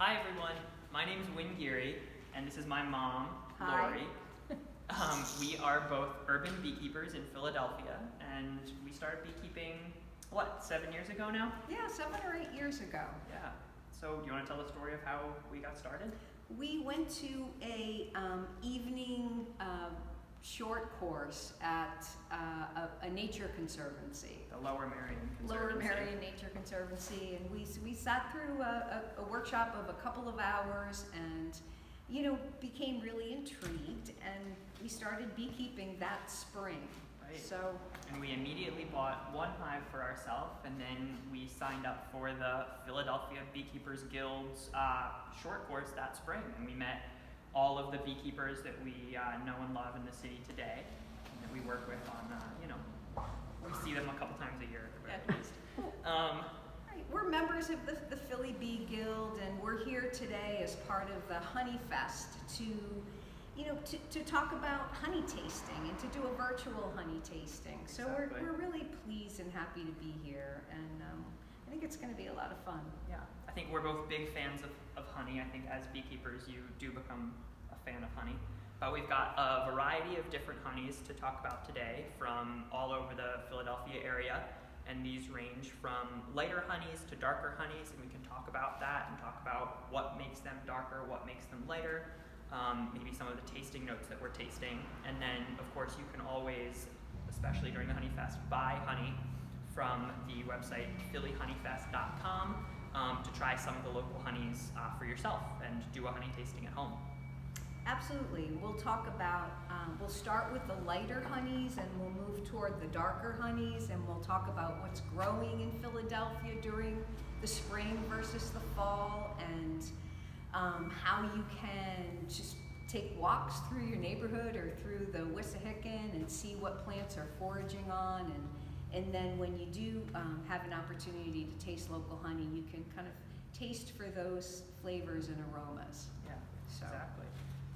Hi everyone, my name is Wynn Geary, and this is my mom, Hi. Lori. We are both urban beekeepers in Philadelphia, and we started beekeeping, 7 years ago now? Yeah, 7 or 8 years ago. Yeah. So do you want to tell the story of how we got started? We went to a evening short course at a nature conservancy. The Lower Merion Conservancy. Lower Merion Nature Conservancy, and we sat through a workshop of a couple of hours and became really intrigued, and we started beekeeping that spring. Right. So, and we immediately bought one hive for ourselves, and then we signed up for the Philadelphia Beekeepers Guild's short course that spring, and we met all of the beekeepers that we know and love in the city today, and that we work with on, we see them a couple times a year at the very least. right, we're members of the Philly Bee Guild, and we're here today as part of the Honey Fest to talk about honey tasting and to do a virtual honey tasting. So Exactly. we're really pleased and happy to be here, and I think it's going to be a lot of fun. Yeah, I think we're both big fans of honey. I think as beekeepers you do become a fan of honey. But we've got a variety of different honeys to talk about today from all over the Philadelphia area. And these range from lighter honeys to darker honeys, and we can talk about that and talk about what makes them darker, what makes them lighter, maybe some of the tasting notes that we're tasting. And then, of course, you can always, especially during the Honey Fest, buy honey from the website phillyhoneyfest.com to try some of the local honeys for yourself and do a honey tasting at home. Absolutely. We'll talk about, we'll start with the lighter honeys and we'll move toward the darker honeys, and we'll talk about what's growing in Philadelphia during the spring versus the fall, and how you can just take walks through your neighborhood or through the Wissahickon and see what plants are foraging on, and then when you do have an opportunity to taste local honey, you can kind of taste for those flavors and aromas. Yeah, So. exactly.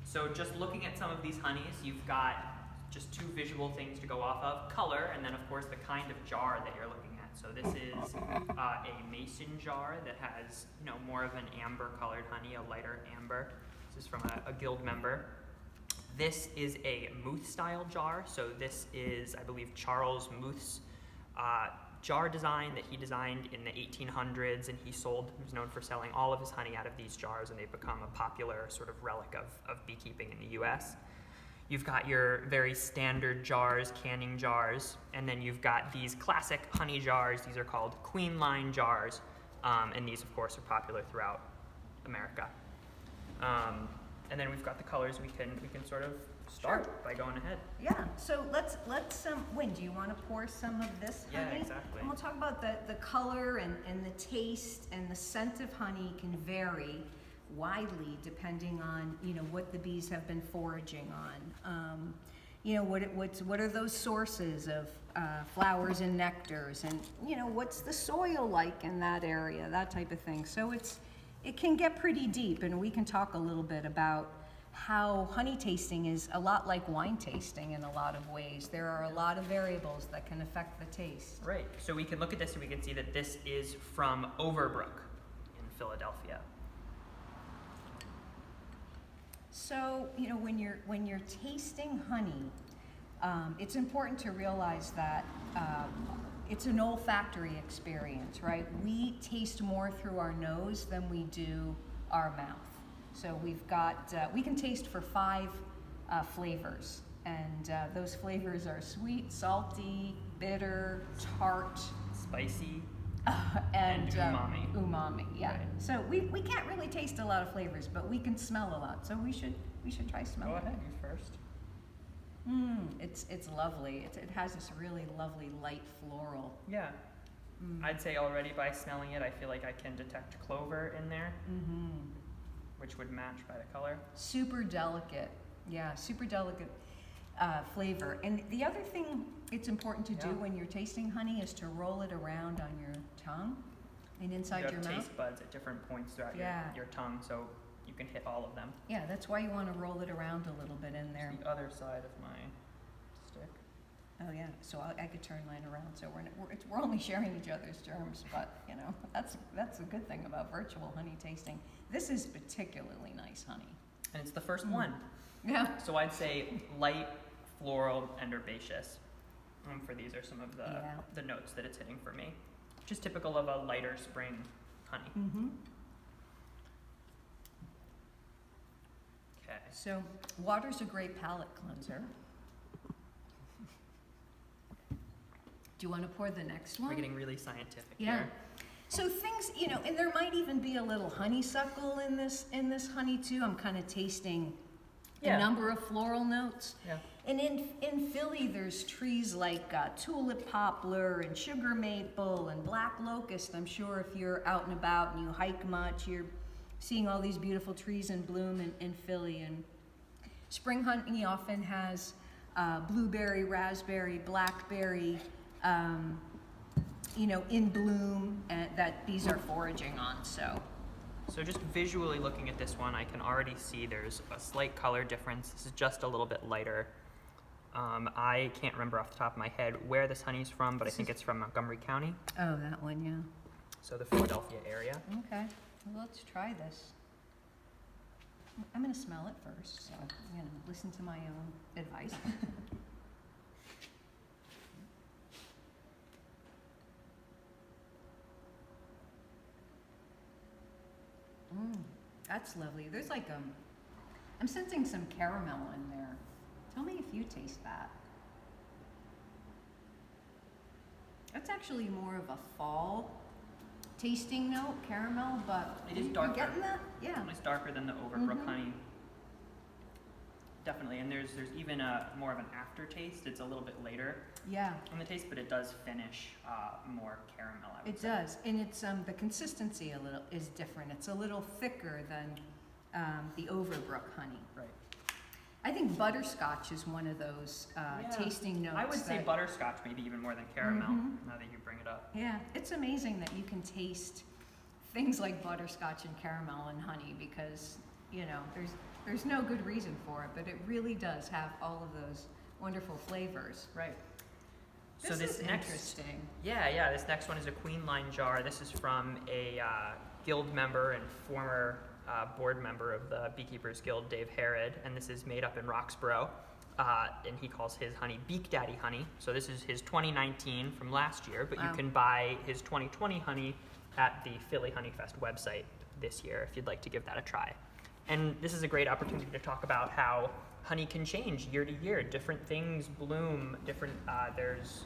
So just looking at some of these honeys, you've got just two visual things to go off of: color, and then of course the kind of jar that you're looking at. So this is a mason jar that has more of an amber colored honey, a lighter amber. This is from a guild member. This is a Muth style jar. So this is, I believe, Charles Muth's jar design that he designed in the 1800s, and he was known for selling all of his honey out of these jars, and they've become a popular sort of relic of beekeeping in the US. You've got your very standard jars, canning jars, and then you've got these classic honey jars. These are called queen line jars, and these of course are popular throughout America. And then we've got the colors. We can sort of start by going ahead. Yeah, so let's Wynn, do you want to pour some of this honey? Yeah, exactly. And we'll talk about the color and the taste, and the scent of honey can vary widely depending on what the bees have been foraging on. What are those sources of flowers and nectars, and what's the soil like in that area, that type of thing. So it can get pretty deep, and we can talk a little bit about how honey tasting is a lot like wine tasting in a lot of ways. There are a lot of variables that can affect the taste. Right. So we can look at this and we can see that this is from Overbrook in Philadelphia. So when you're tasting honey, it's important to realize that it's an olfactory experience, right? We taste more through our nose than we do our mouth. So we've got, we can taste for 5 flavors, and those flavors are sweet, salty, bitter, tart, Spicy, and umami. Umami, yeah. Right. So we can't really taste a lot of flavors, but we can smell a lot. So we should try smelling. Go ahead, you first. It's lovely. It has this really lovely light floral. Yeah. I'd say already by smelling it, I feel like I can detect clover in there, which would match by the color. Super delicate. Yeah, super delicate flavor. And the other thing it's important to do when you're tasting honey is to roll it around on your tongue and inside your You have mouth. taste buds at different points throughout your tongue, so you can hit all of them. Yeah, that's why you want to roll it around a little bit in there. It's the other side of my stick. Oh, yeah, so I could turn mine around, so we're only sharing each other's germs, but, you know, that's a good thing about virtual honey tasting. This is particularly nice honey. And it's the first one. Yeah. So I'd say light, floral, and herbaceous. For these are some of the notes that it's hitting for me. Just typical of a lighter spring honey. Mm-hmm. Okay. So water's a great palate cleanser. Do you want to pour the next one? We're getting really scientific Yeah. here. So things, you know, and there might even be a little honeysuckle in this honey too. I'm kind of tasting a number of floral notes. Yeah. And in Philly, there's trees like tulip poplar and sugar maple and black locust. I'm sure if you're out and about and you hike much, you're seeing all these beautiful trees in bloom in Philly. And spring honey often has blueberry, raspberry, blackberry, you know, in bloom that bees are foraging on. So just visually looking at this one, I can already see there's a slight color difference. This is just a little bit lighter. I can't remember off the top of my head where this honey's from, but I think it's from Montgomery County. Oh, that one, yeah. So the Philadelphia area. Okay, well, let's try this. I'm gonna smell it first, so, you know, listen to my own advice. That's lovely. There's like I'm sensing some caramel in there. Tell me if you taste that. That's actually more of a fall tasting note, caramel, but It is you're darker. getting that? Yeah. It's darker than the Overbrook Mhm. honey. Definitely, and there's even a more of an aftertaste. It's a little bit later Yeah, on the taste, but it does finish more caramel, I would it say. does. And it's the consistency is different. It's a little thicker than the Overbrook honey. Right. I think butterscotch is one of those tasting notes. I would say that- butterscotch maybe even more than caramel, Mhm. now that you bring it up. Yeah, it's amazing that you can taste things like butterscotch and caramel and honey because, you know, there's no good reason for it, but it really does have all of those wonderful flavors. Right. This So this is next, interesting. yeah, this next one is a queen line jar. This is from a guild member and former board member of the Beekeepers Guild, Dave Harrod, and this is made up in Roxborough, and he calls his honey Beak Daddy honey. So this is his 2019 from last year, but you Wow. can buy his 2020 honey at the Philly Honey Fest website this year if you'd like to give that a try. And this is a great opportunity to talk about how honey can change year to year. Different things bloom, there's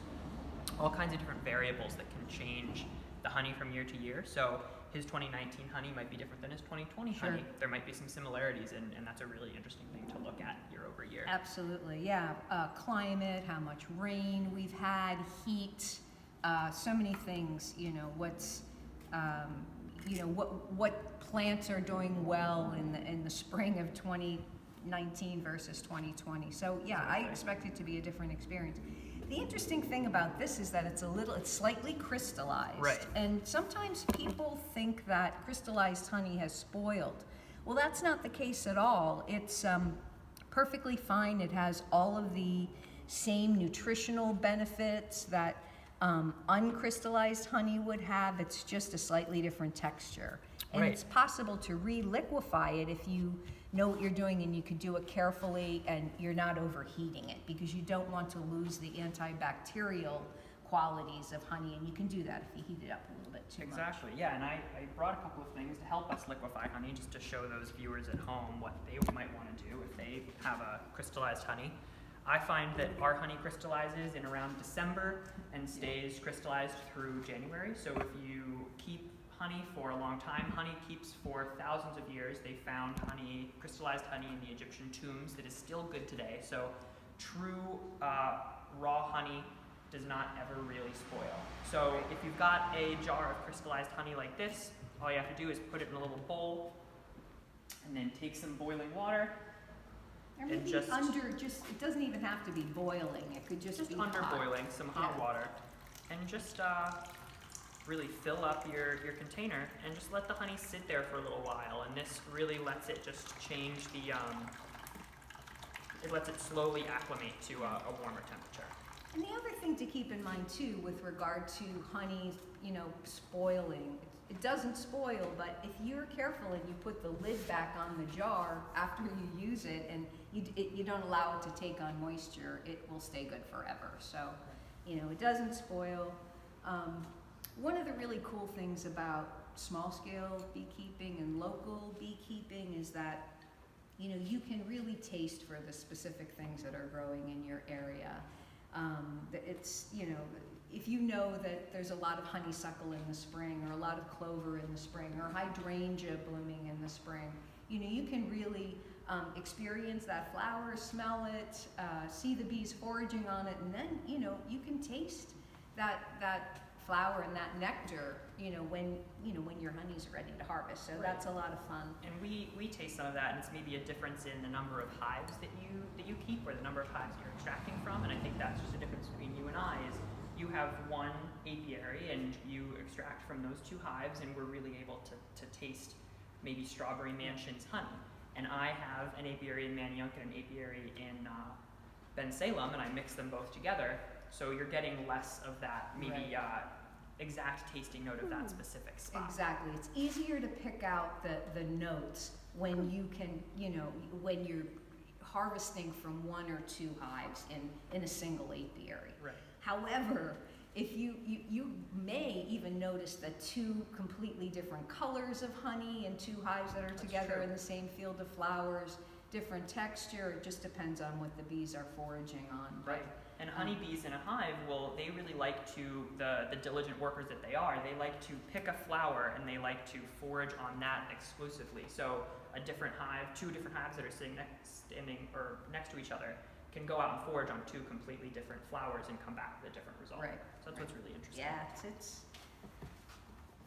all kinds of different variables that can change the honey from year to year. So his 2019 honey might be different than his 2020 Sure. honey. There might be some similarities, and that's a really interesting thing to look at year over year. Absolutely, yeah. Climate, how much rain we've had, heat, so many things. You know, what plants are doing well in the spring of 2019 versus 2020. So yeah, I Exactly. expect it to be a different experience. The interesting thing about this is that it's slightly crystallized. Right. And sometimes people think that crystallized honey has spoiled. Well, that's not the case at all. It's perfectly fine. It has all of the same nutritional benefits that uncrystallized honey would have. It's just a slightly different texture. And Right. it's possible to re-liquefy it if you know what you're doing and you could do it carefully and you're not overheating it because you don't want to lose the antibacterial qualities of honey, and you can do that if you heat it up a little bit too much. Exactly, yeah, and I brought a couple of things to help us liquefy honey, just to show those viewers at home what they might want to do if they have a crystallized honey. I find that our honey crystallizes in around December and stays crystallized through January. So if you keep honey for a long time, honey keeps for thousands of years. They found honey, crystallized honey in the Egyptian tombs that is still good today. So true raw honey does not ever really spoil. So if you've got a jar of crystallized honey like this, all you have to do is put it in a little bowl and then take some boiling water. Or maybe just- it doesn't even have to be boiling, it could just be under hot. boiling, some hot Yeah. water, and just really fill up your container and just let the honey sit there for a little while. And this really lets it just change the, it lets it slowly acclimate to a warmer temperature. And the other thing to keep in mind too, with regard to honey, spoiling, it doesn't spoil, but if you're careful and you put the lid back on the jar after you use it and you don't allow it to take on moisture, it will stay good forever. So, it doesn't spoil. One of the really cool things about small scale beekeeping and local beekeeping is that, you can really taste for the specific things that are growing in your area. It's, if you know that there's a lot of honeysuckle in the spring, or a lot of clover in the spring, or hydrangea blooming in the spring, you can really experience that flower, smell it, see the bees foraging on it, and then, you can taste that flower and that nectar, when your honey's ready to harvest. So that's a lot of fun. And we taste some of that, and it's maybe a difference in the number of hives that you keep, or the number of hives you're extracting from. And I think that's just a difference between you and I, is you have one apiary and you extract from those 2 hives, and we're really able to taste maybe Strawberry Mansion's honey. And I have an apiary in Manayunk and an apiary in Ben Salem, and I mix them both together. So you're getting less of that maybe exact tasting note of that specific spot. Exactly. It's easier to pick out the notes when you can, when you're harvesting from 1 or 2 hives in a single apiary. Right. However, if you may even notice that 2 completely different colors of honey and 2 hives that are together in the same field of flowers, different texture. It just depends on what the bees are foraging on. Right. And honeybees in a hive, they really like to, the diligent workers that they are, they like to pick a flower and they like to forage on that exclusively. So a different hive, 2 different hives that are standing next to each other can go out and forage on 2 completely different flowers and come back with a different result. Right. So that's what's really interesting. Yeah, it's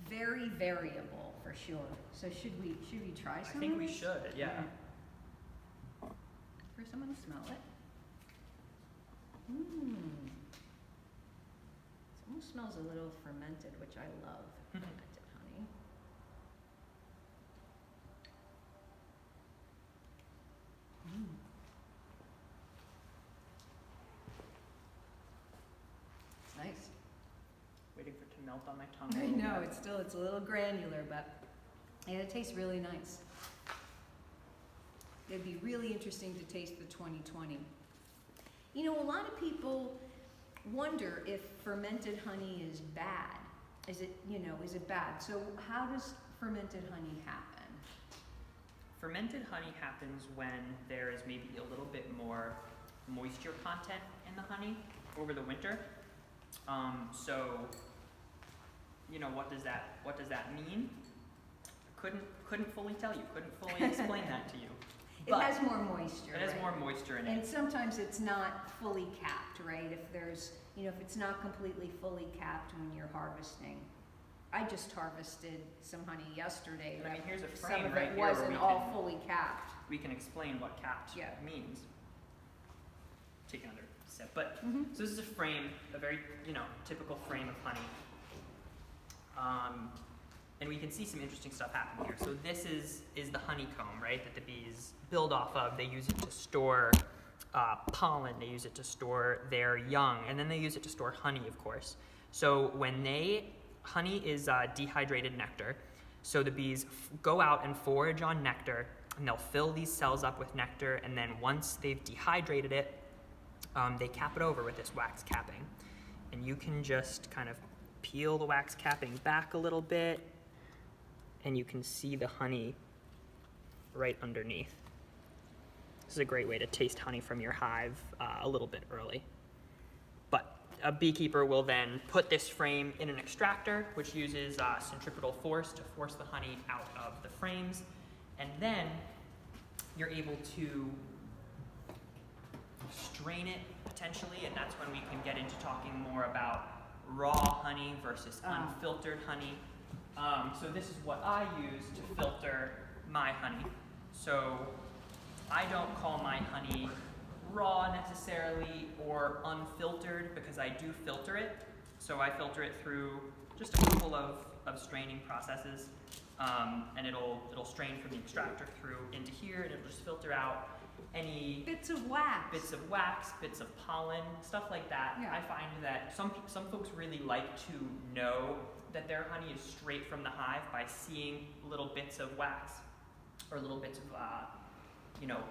very variable for sure. So should we try some? I think of we this? should, yeah. For someone to smell it. It almost smells a little fermented, which I love. Fermented honey. It's nice. Waiting for it to melt on my tongue. I know, it's a little granular, but yeah, it tastes really nice. It'd be really interesting to taste the 2020. A lot of people wonder if fermented honey is bad. Is it bad? So how does fermented honey happen? Fermented honey happens when there is maybe a little bit more moisture content in the honey over the winter. So, what does that mean? Couldn't fully tell you. Couldn't fully explain that to you. It has more moisture. It has more moisture in it. And sometimes it's not fully capped, right? If there's, if it's not completely fully capped when you're harvesting. I just harvested some honey yesterday. I mean, here's a some frame of right it here where wasn't we all can, fully capped. we can explain what capped means. Take another sip. But so this is a frame, a very typical frame of honey. And we can see some interesting stuff happen here. So this is the honeycomb, right, that the bees build off of. They use it to store pollen. They use it to store their young. And then they use it to store honey, of course. So honey is dehydrated nectar. So the bees go out and forage on nectar, and they'll fill these cells up with nectar. And then once they've dehydrated it, they cap it over with this wax capping. And you can just kind of peel the wax capping back a little bit, and you can see the honey right underneath. This is a great way to taste honey from your hive a little bit early. But a beekeeper will then put this frame in an extractor, which uses centripetal force to force the honey out of the frames. And then you're able to strain it potentially, and that's when we can get into talking more about raw honey versus unfiltered honey. So this is what I use to filter my honey. So I don't call my honey raw necessarily or unfiltered, because I do filter it. So I filter it through just a couple of straining processes, and it'll strain from the extractor through into here, and it'll just filter out. any Bits of wax. bits of wax, bits of pollen, stuff like that. Yeah. I find that some folks really like to know that their honey is straight from the hive by seeing little bits of wax or little bits of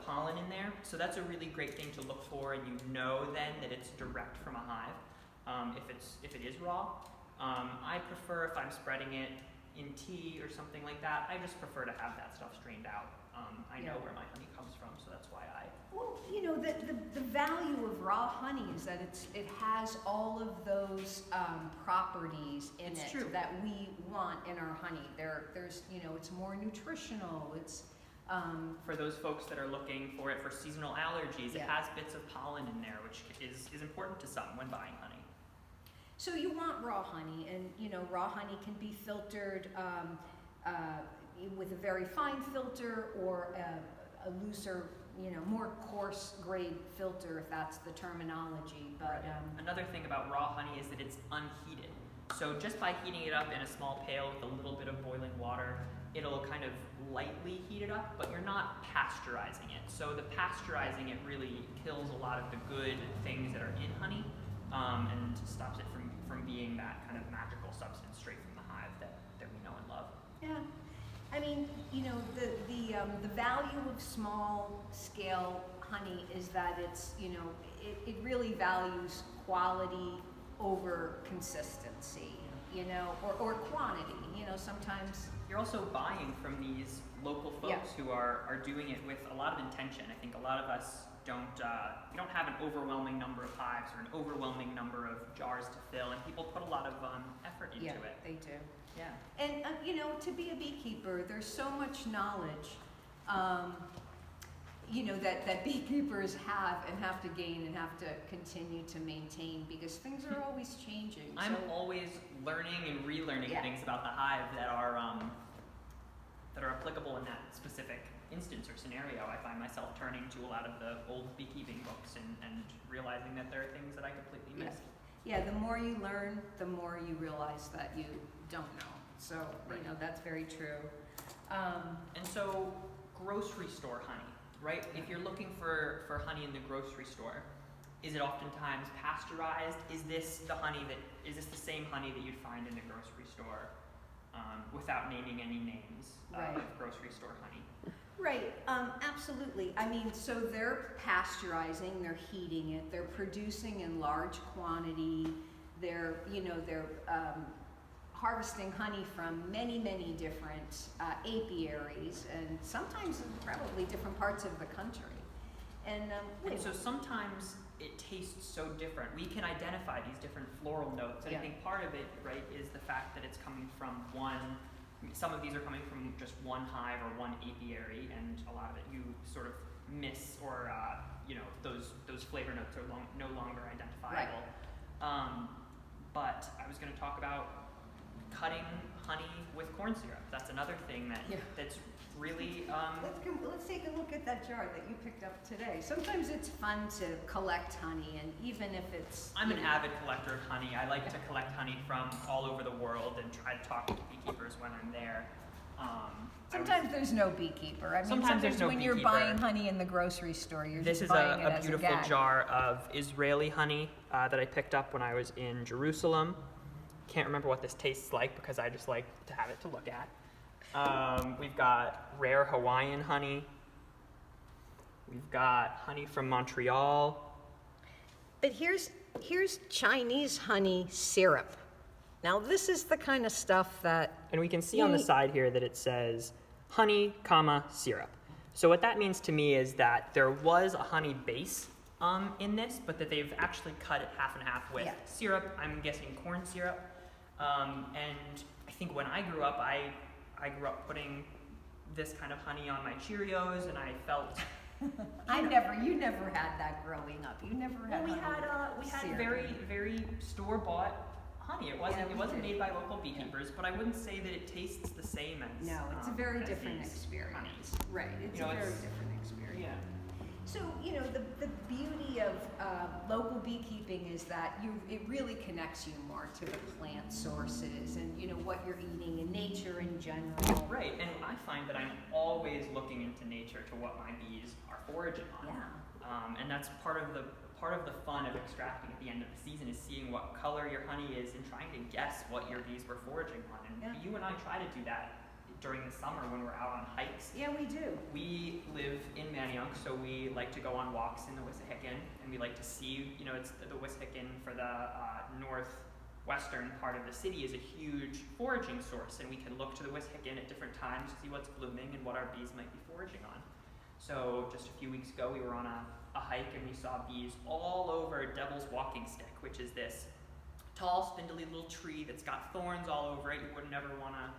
pollen in there. So that's a really great thing to look for, and you know then that it's direct from a hive. If it is raw, I prefer, if I'm spreading it in tea or something like that, I just prefer to have that stuff strained out. I know where my honey comes from, so that's why I. Well, the value of raw honey is that it has all of those properties in It's it true. that we want in our honey. There's it's more nutritional. It's For those folks that are looking for it for seasonal allergies, it Yeah. has bits of pollen in there, which is important to some when buying honey. So you want raw honey, and raw honey can be filtered with a very fine filter or a looser, more coarse grade filter, if that's the terminology. But Another thing about raw honey is that it's unheated. So just by heating it up in a small pail with a little bit of boiling water, it'll kind of lightly heat it up, but you're not pasteurizing it. So the pasteurizing it really kills a lot of the good things that are in honey, and stops it from being that kind of magical substance straight from the hive that we know and love. yeah, I mean, the value of small scale honey is that it's it really values quality over consistency, or quantity. Sometimes. You're also buying from these local folks who are doing it with a lot of intention. I think a lot of us we don't have an overwhelming number of hives or an overwhelming number of jars to fill, and people put a lot of effort into Yeah, it. they do. Yeah. And to be a beekeeper, there's so much knowledge, that beekeepers have to gain and have to continue to maintain, because things are always changing. I'm always learning and relearning Yeah. things about the hive that are applicable in that specific instance or scenario. I find myself turning to a lot of the old beekeeping books and realizing that there are things that I completely missed. Yeah, the more you learn, the more you realize that you don't know. So, Right. that's very true. And so, grocery store honey, right? If you're looking for honey in the grocery store, is it oftentimes pasteurized? Is this the same honey that you'd find in the grocery store, without naming any names Right. of grocery store honey? Right, absolutely. I mean, so they're pasteurizing, they're heating it, they're producing in large quantity, they're harvesting honey from many, many different apiaries, and sometimes in probably different parts of the country. And So sometimes it tastes so different. We can identify these different floral notes, and Yeah. I think part of it, right, is the fact that it's coming from one. Some of these are coming from just one hive or one apiary, and a lot of it you sort of miss, or those flavor notes are no longer identifiable. But I was going to talk about cutting honey with corn syrup. That's another thing that's really. let's take a look at that jar that you picked up today. Sometimes it's fun to collect honey, and even if it's. I'm an avid collector of honey. I like to collect honey from all over the world and try to talk to beekeepers when I'm there. Sometimes there's no beekeeper. I mean, Sometimes there's no when you're beekeeper. buying honey in the grocery store, you're This just is buying it a as beautiful a gag. jar of Israeli honey that I picked up when I was in Jerusalem. Can't remember what this tastes like because I just like to have it to look at. We've got rare Hawaiian honey. We've got honey from Montreal. But here's Chinese honey syrup. Now this is the kind of stuff that. And we can see on the side here that it says honey, syrup. So what that means to me is that there was a honey base in this, but that they've actually cut it half and half with syrup. I'm guessing corn syrup. And I think when I grew up, I grew up putting this kind of honey on my Cheerios, and I felt. You never had that growing up. You never had. Well, we had syrup. very, very store-bought honey. It wasn't made by local beekeepers, but I wouldn't say that it tastes the same as. No, it's a very as different these experience. honeys. Right, it's a very different experience. Yeah. So, the beauty of local beekeeping is that it really connects you more to the plant sources and, what you're eating and nature in general. Right, and I find that I'm always looking into nature to what my bees are foraging on. Yeah. And that's part of the fun of extracting at the end of the season is seeing what color your honey is and trying to guess what your bees were foraging on. And you and I try to do that during the summer when we're out on hikes. Yeah, we do. We live in Manayunk, so we like to go on walks in the Wissahickon, and we like to see, it's the Wissahickon for the northwestern part of the city is a huge foraging source, and we can look to the Wissahickon at different times to see what's blooming and what our bees might be foraging on. So just a few weeks ago, we were on a hike and we saw bees all over Devil's Walking Stick, which is this tall, spindly little tree that's got thorns all over it. You would never want to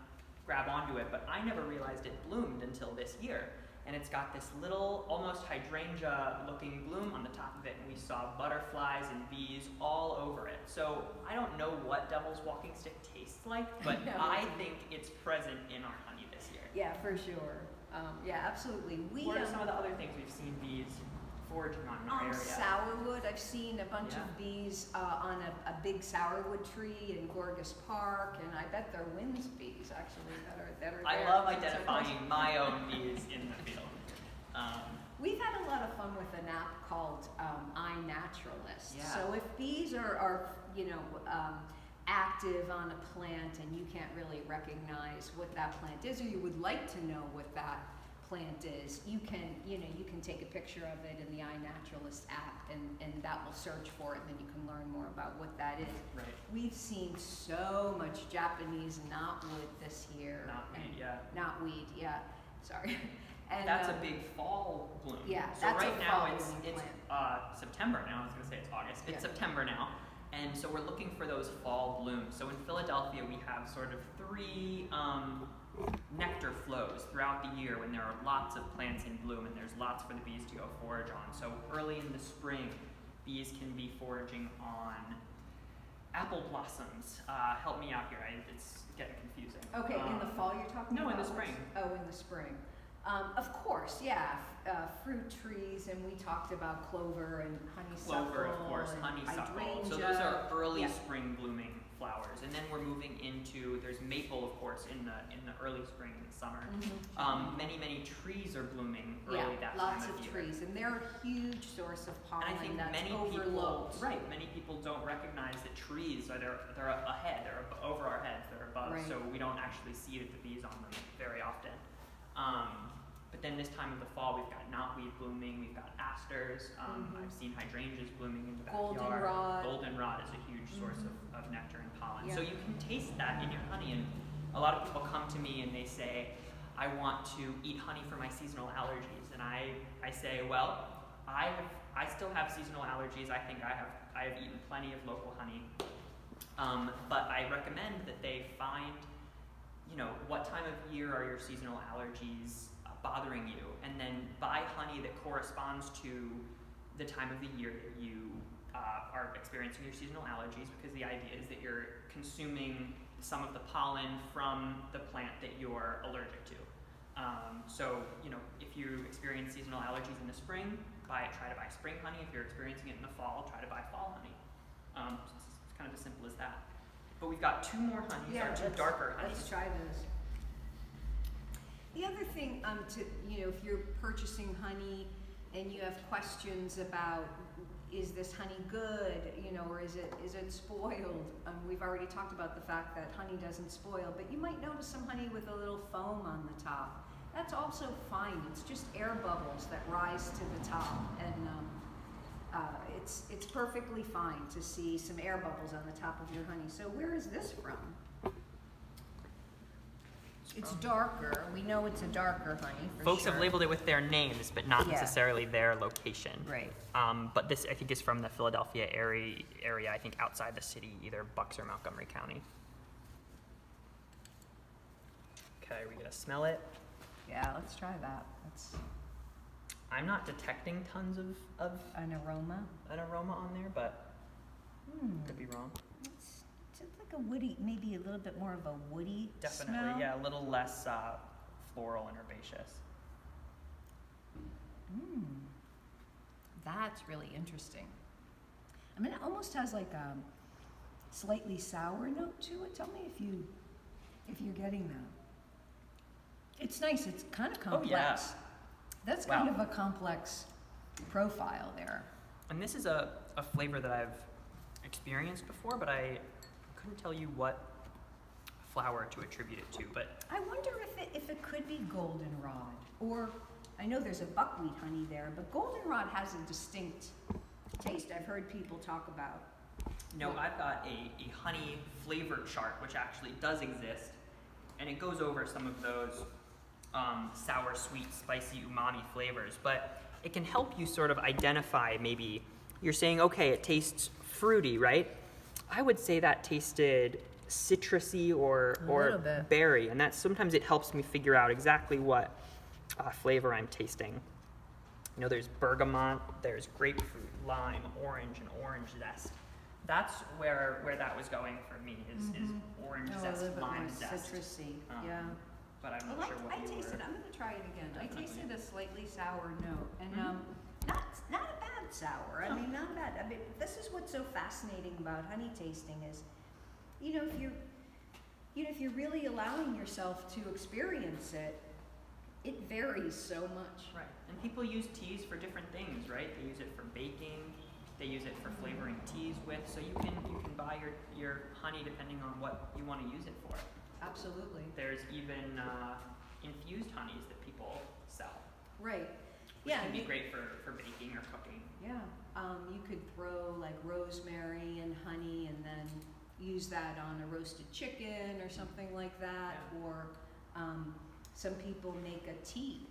grab onto it, but I never realized it bloomed until this year. And it's got this little, almost hydrangea-looking bloom on the top of it, and we saw butterflies and bees all over it. So I don't know what Devil's Walking Stick tastes like, but I think it's present in our honey this year. Yeah, for sure. Yeah, absolutely. What are some of the other things we've seen bees foraging on in our area? Sourwood. I've seen a bunch of bees on a big sourwood tree in Gorgas Park, and I bet they're Wynn's bees actually that are there. I love identifying my own bees in the field. We've had a lot of fun with an app called iNaturalist. Yeah. So if bees are active on a plant and you can't really recognize what that plant is, or you would like to know what that plant is, you can take a picture of it in the iNaturalist app, and that will search for it, and then you can learn more about what that is. Right. We've seen so much Japanese knotweed this year. Knotweed, yeah. Sorry. And that's a big fall bloom. Yeah, so that's right a now fall it's blooming September now. I was gonna say it's August. It's September now, and so we're looking for those fall blooms. So in Philadelphia, we have sort of 3 nectar flows throughout the year when there are lots of plants in bloom and there's lots for the bees to go forage on. So early in the spring, bees can be foraging on apple blossoms. Help me out here. It's getting confusing. Okay, in the fall you're talking about? No, in the spring. Oh, in the spring. Of course, yeah. Fruit trees, and we talked about clover and honeysuckle. Clover, of course, honeysuckle. Hydrangea. So those are early spring blooming flowers, and then we're moving into there's maple, of course, in the early spring and summer. Mm-hmm. Many trees are blooming early that lots time of year. trees, and they're a huge source of pollen. And I think that's many overlooked. people don't recognize that trees are they're ahead, they're over our heads, they're above, so we don't actually see the bees on them very often. But then this time of the fall, we've got knotweed blooming, we've got asters, I've seen hydrangeas blooming in the backyard. Goldenrod is a huge source of nectar and pollen. So you can taste that in your honey, and a lot of people come to me and they say, I want to eat honey for my seasonal allergies. And I say, well, I still have seasonal allergies. I think I have eaten plenty of local honey. But I recommend that they find, what time of year are your seasonal allergies bothering you, and then buy honey that corresponds to the time of the year that you are experiencing your seasonal allergies, because the idea is that you're consuming some of the pollen from the plant that you're allergic to. So, if you experience seasonal allergies in the spring, try to buy spring honey. If you're experiencing it in the fall, try to buy fall honey. It's kind of as simple as that. But we've got 2 more honeys, our 2 darker honeys. Let's try those. The other thing, if you're purchasing honey and you have questions about, is this honey good, or is it spoiled? We've already talked about the fact that honey doesn't spoil, but you might notice some honey with a little foam on the top. That's also fine. It's just air bubbles that rise to the top, and it's perfectly fine to see some air bubbles on the top of your honey. So where is this from? It's darker. We know it's a darker honey for Folks sure. have labeled it with their names, but not necessarily their location. Right. But this, I think, is from the Philadelphia area, I think outside the city, either Bucks or Montgomery County. Okay, are we going to smell it? Yeah, let's try that. I'm not detecting tons of An aroma. On there, but could be wrong. It's like a woody, maybe a little bit more of a woody Definitely, smell. yeah, a little less floral and herbaceous. That's really interesting. I mean, it almost has like a slightly sour note to it. Tell me if you're getting that. It's nice. It's kind of complex. Oh, yeah. That's kind of a complex profile there. And this is a flavor that I've experienced before, but I couldn't tell you what flower to attribute it to. But I wonder if it could be goldenrod, or I know there's a buckwheat honey there, but goldenrod has a distinct taste. I've heard people talk about. no, I've got a honey flavor chart, which actually does exist, and it goes over some of those sour, sweet, spicy, umami flavors. But it can help you sort of identify, maybe you're saying, okay, it tastes fruity, right? I would say that tasted citrusy or little bit. berry, and that sometimes it helps me figure out exactly what flavor I'm tasting. You know, there's bergamot, there's grapefruit, lime, orange, and orange zest. That's where that was going for me, is orange Oh, a zest, little bit lime more zest. citrusy. Um, Yeah. But I'm not Well, sure what I you tasted. were. I'm gonna try it again. Definitely. I tasted a slightly sour note, and Mhm. not a bad sour. I Huh. mean, not bad. I mean, this is what's so fascinating about honey tasting is, you know, if you're really allowing yourself to experience it, it varies so much. Right, and people use teas for different things, right? They use it for baking, they use it for flavoring teas with, so you can buy your honey depending on what you want to use it for. Absolutely. There's even infused honeys that people sell, Right. which Yeah. can be great for baking or cooking. Yeah. You could throw like rosemary and honey, and then use that on a roasted chicken or something like that. Yeah. Or some people make a tea,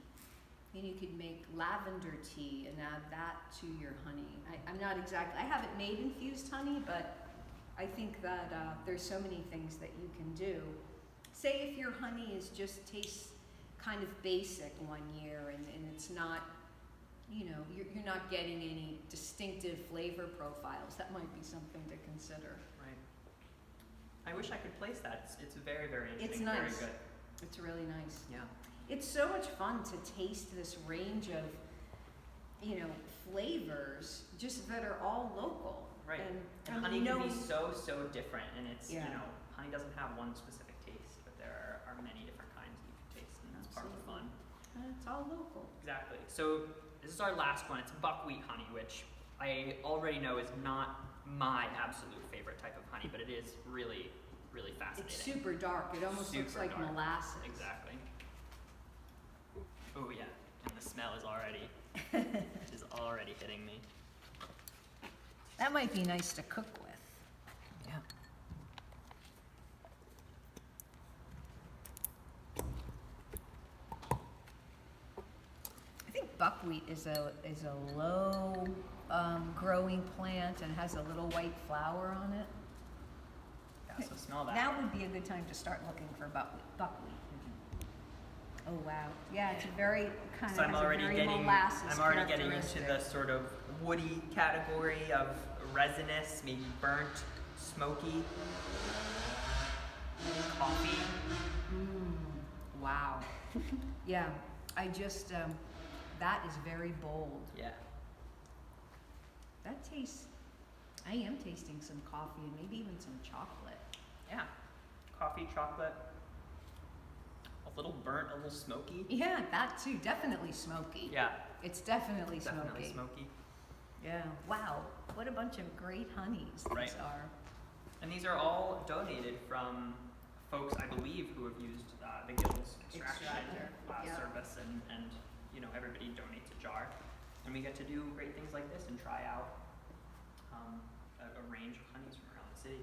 and you could make lavender tea and add that to your honey. I haven't made infused honey, but I think that there's so many things that you can do. Say if your honey tastes kind of basic one year, and it's not, you know, you're not getting any distinctive flavor profiles, that might be something to consider. Right. I wish I could place that. It's very, very interesting. It's nice. Very good. It's really nice. Yeah. It's so much fun to taste this range of, you know, flavors just that are all local. Right. And honey you know, can be so different, and it's, Yeah. you know, honey doesn't have one specific taste, but there are many different kinds that you can taste, and that's part of the fun. It's all local. Exactly. So this is our last one. It's buckwheat honey, which I already know is not my absolute favorite type of honey, but it is really, really fascinating. It's super dark. It almost looks Super like dark. molasses. Exactly. Oh yeah, and the smell is already hitting me. That might be nice to cook with. Yeah. I think buckwheat is a low growing plant and has a little white flower on it. Yeah. So smell that. Now would be a good time to start looking for buckwheat. Oh wow! Yeah, it's a very kind So of molasses. I'm already getting into characteristic. the sort of woody category of resinous, maybe burnt, smoky, coffee. Wow. Yeah, I just that is very bold. Yeah. That tastes. I am tasting some coffee and maybe even some chocolate. Yeah. Coffee, chocolate. A little burnt, a little smoky. Yeah, that too. Definitely smoky. Yeah. It's definitely smoky. Definitely smoky. Yeah. Wow. What a bunch of great honeys Right. these are. And these are all donated from folks, I believe, who have used the Guild's extraction Extractor, yeah. service, and you know, everybody donates a jar, and we get to do great things like this and try out a range of honeys from around the city.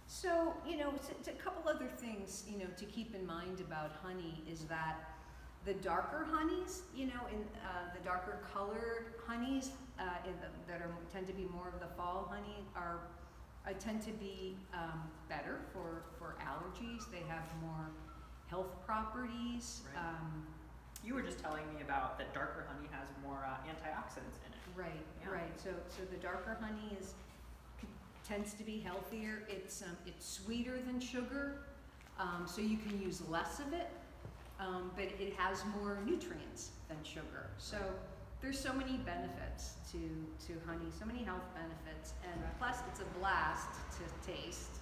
So, you know, a couple other things, you know, to keep in mind about honey is that the darker honeys, you know, in the darker colored honeys that tend to be more of the fall honey tend to be better for allergies. They have more health properties. Right. You were just telling me about that darker honey has more antioxidants in it. Right, Yeah. right. So the darker honey tends to be healthier. It's sweeter than sugar, so you can use less of it, but it has more nutrients than sugar. So there's so many benefits to honey, so many health benefits, and plus it's a blast to taste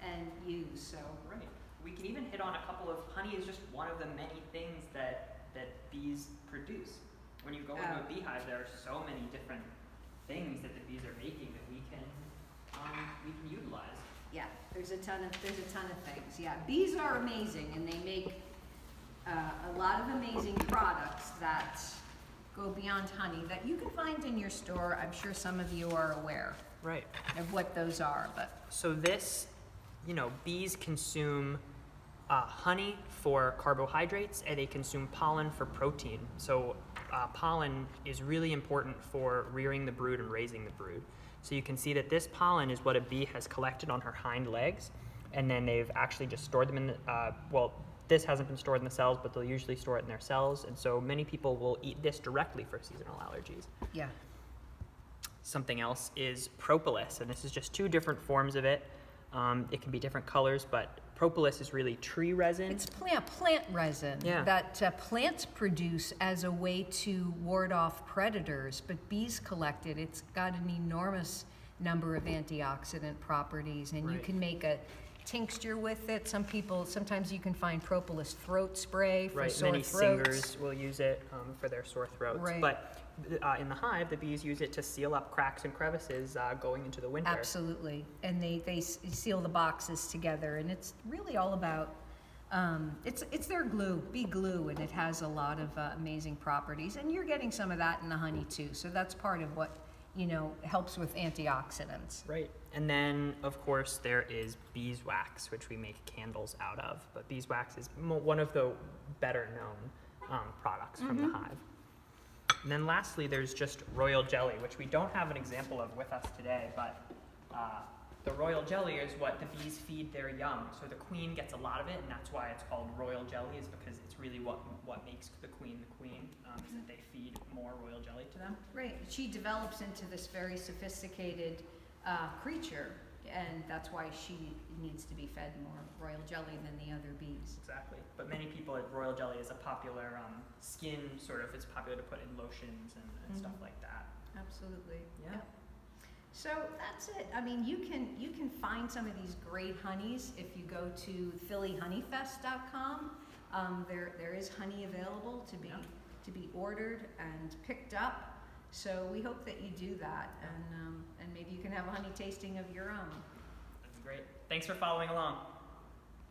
and use. So right. We can even hit on a couple of, honey is just one of the many things that bees produce. When you go into a beehive, there are so many different things that the bees are making that we can utilize. Yeah, there's a ton of things. Yeah, bees are amazing, and they make a lot of amazing products that go beyond honey that you can find in your store. I'm sure some of you are aware Right. of what those are, but So this, bees consume honey for carbohydrates, and they consume pollen for protein. So pollen is really important for rearing the brood and raising the brood. So you can see that this pollen is what a bee has collected on her hind legs, and then they've actually just stored them in the, this hasn't been stored in the cells, but they'll usually store it in their cells, and so many people will eat this directly for seasonal allergies. yeah. Something else is propolis, and this is just two different forms of it. It can be different colors, but propolis is really tree resin. It's plant resin that plants produce as a way to ward off predators, but bees collect it. It's got an enormous number of antioxidant properties, and you Right. can make a tincture with it. Sometimes you can find propolis throat spray for Right, sore many throats. singers will use it for their sore throats. Right. But in the hive, the bees use it to seal up cracks and crevices going into the winter. Absolutely, and they seal the boxes together, and it's really all about, it's their glue, bee glue, and it has a lot of amazing properties, and you're getting some of that in the honey too, so that's part of what, helps with antioxidants. Right. And then, of course, there is beeswax, which we make candles out of. But beeswax is one of the better known products from the hive. And then lastly, there's just royal jelly, which we don't have an example of with us today, but the royal jelly is what the bees feed their young. So the queen gets a lot of it, and that's why it's called royal jelly, is because it's really what makes the queen, is that they feed more royal jelly to them. Right, she develops into this very sophisticated creature, and that's why she needs to be fed more royal jelly than the other bees. Exactly. But many people, royal jelly is a popular skin it's popular to put in lotions and stuff like that. Absolutely. Yeah. Yep. So that's it. I mean, you can find some of these great honeys if you go to phillyhoneyfest.com. There is honey available to be ordered and picked up. So we hope that you do that, and maybe you can have a honey tasting of your own. That's great. Thanks for following along.